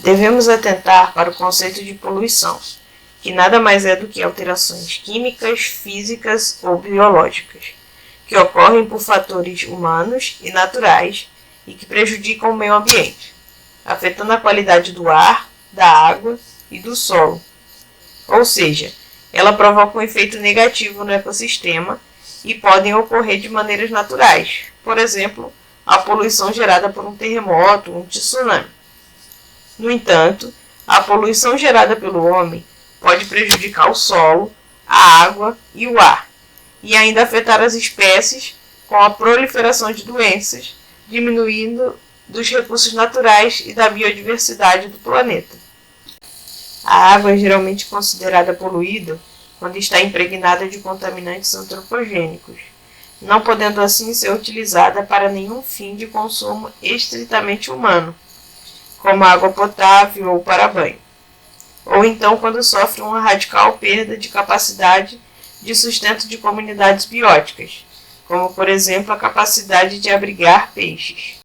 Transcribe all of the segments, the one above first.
Devemos atentar para o conceito de poluição, que nada mais é do que alterações químicas, físicas ou biológicas, que ocorrem por fatores humanos e naturais e que prejudicam o meio ambiente, afetando a qualidade do ar, da água e do solo. Ou seja, ela provoca um efeito negativo no ecossistema e podem ocorrer de maneiras naturais, por exemplo, a poluição gerada por um terremoto ou um tsunami. No entanto, a poluição gerada pelo homem pode prejudicar o solo, a água e o ar, e ainda afetar as espécies com a proliferação de doenças, diminuindo dos recursos naturais e da biodiversidade do planeta. A água é geralmente considerada poluída quando está impregnada de contaminantes antropogênicos, não podendo assim ser utilizada para nenhum fim de consumo estritamente humano, como água potável ou para banho, ou então quando sofre uma radical perda de capacidade de sustento de comunidades bióticas, como por exemplo a capacidade de abrigar peixes.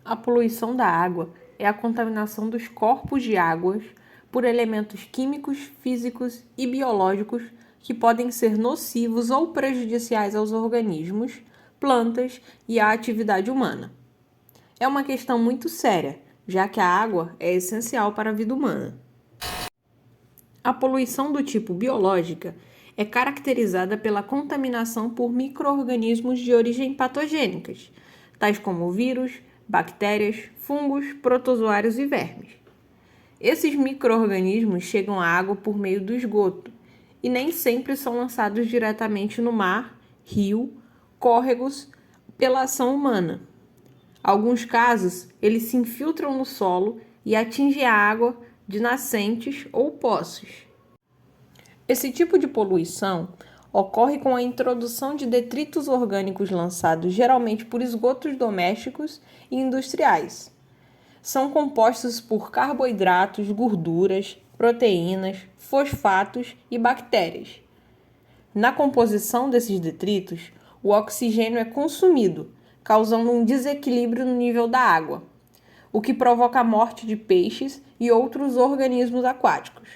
A poluição da água é a contaminação dos corpos de águas por elementos químicos, físicos e biológicos que podem ser nocivos ou prejudiciais aos organismos, plantas e à atividade humana. É uma questão muito séria, já que a água é essencial para a vida humana. A poluição do tipo biológica é caracterizada pela contaminação por micro-organismos de origem patogênicas, tais como vírus, bactérias, fungos, protozoários e vermes. Esses micro-organismos chegam à água por meio do esgoto e nem sempre são lançados diretamente no mar, rio, córregos, pela ação humana. Em alguns casos, eles se infiltram no solo e atingem a água de nascentes ou poços. Esse tipo de poluição ocorre com a introdução de detritos orgânicos lançados geralmente por esgotos domésticos e industriais. São compostos por carboidratos, gorduras, proteínas, fosfatos e bactérias. Na composição desses detritos, o oxigênio é consumido, causando um desequilíbrio no nível da água, o que provoca a morte de peixes e outros organismos aquáticos.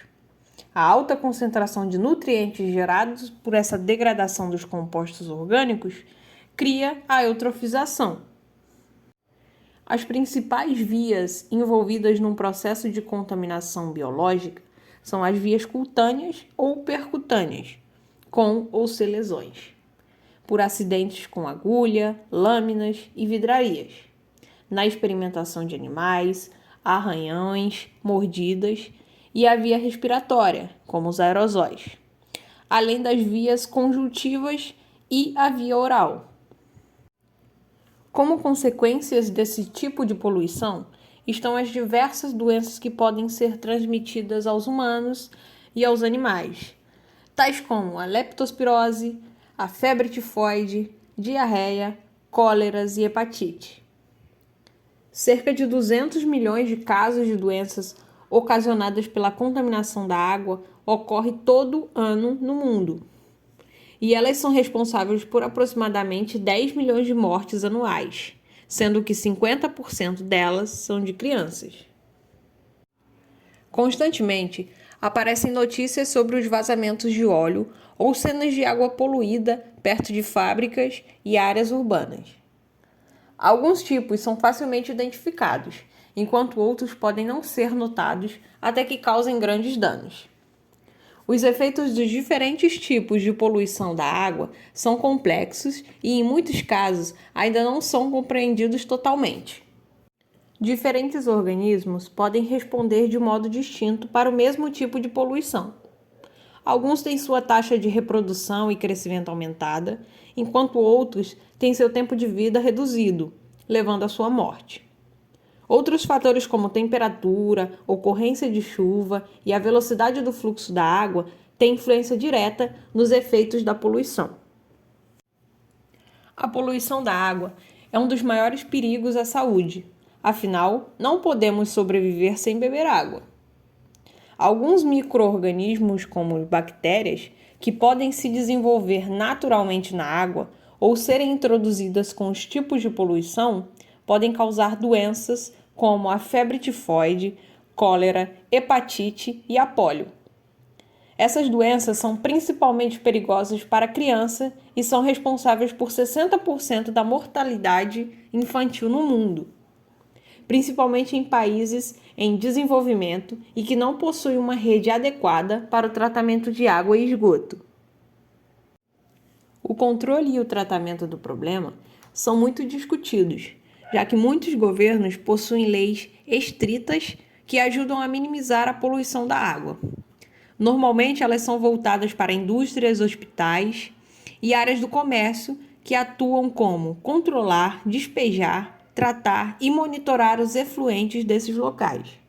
A alta concentração de nutrientes gerados por essa degradação dos compostos orgânicos cria a eutrofização. As principais vias envolvidas num processo de contaminação biológica são as vias cutâneas ou percutâneas, com ou sem lesões, por acidentes com agulha, lâminas e vidrarias, na experimentação de animais, arranhões, mordidas e a via respiratória, como os aerosóis, além das vias conjuntivas e a via oral. Como consequências desse tipo de poluição, estão as diversas doenças que podem ser transmitidas aos humanos e aos animais, tais como a leptospirose, a febre tifoide, diarreia, cóleras e hepatite. Cerca de 200 milhões de casos de doenças ocasionadas pela contaminação da água ocorre todo ano no mundo. E elas são responsáveis por aproximadamente 10 milhões de mortes anuais, sendo que 50% delas são de crianças. Constantemente, aparecem notícias sobre os vazamentos de óleo ou cenas de água poluída perto de fábricas e áreas urbanas. Alguns tipos são facilmente identificados, enquanto outros podem não ser notados até que causem grandes danos. Os efeitos dos diferentes tipos de poluição da água são complexos e, em muitos casos, ainda não são compreendidos totalmente. Diferentes organismos podem responder de modo distinto para o mesmo tipo de poluição. Alguns têm sua taxa de reprodução e crescimento aumentada, enquanto outros têm seu tempo de vida reduzido, levando à sua morte. Outros fatores como temperatura, ocorrência de chuva e a velocidade do fluxo da água têm influência direta nos efeitos da poluição. A poluição da água é um dos maiores perigos à saúde, afinal, não podemos sobreviver sem beber água. Alguns micro-organismos, como bactérias, que podem se desenvolver naturalmente na água ou serem introduzidas com os tipos de poluição, podem causar doenças como a febre tifoide, cólera, hepatite e a pólio. Essas doenças são principalmente perigosas para a criança e são responsáveis por 60% da mortalidade infantil no mundo, principalmente em países em desenvolvimento e que não possuem uma rede adequada para o tratamento de água e esgoto. O controle e o tratamento do problema são muito discutidos, já que muitos governos possuem leis estritas que ajudam a minimizar a poluição da água. Normalmente, elas são voltadas para indústrias, hospitais e áreas do comércio que atuam como controlar, despejar, tratar e monitorar os efluentes desses locais.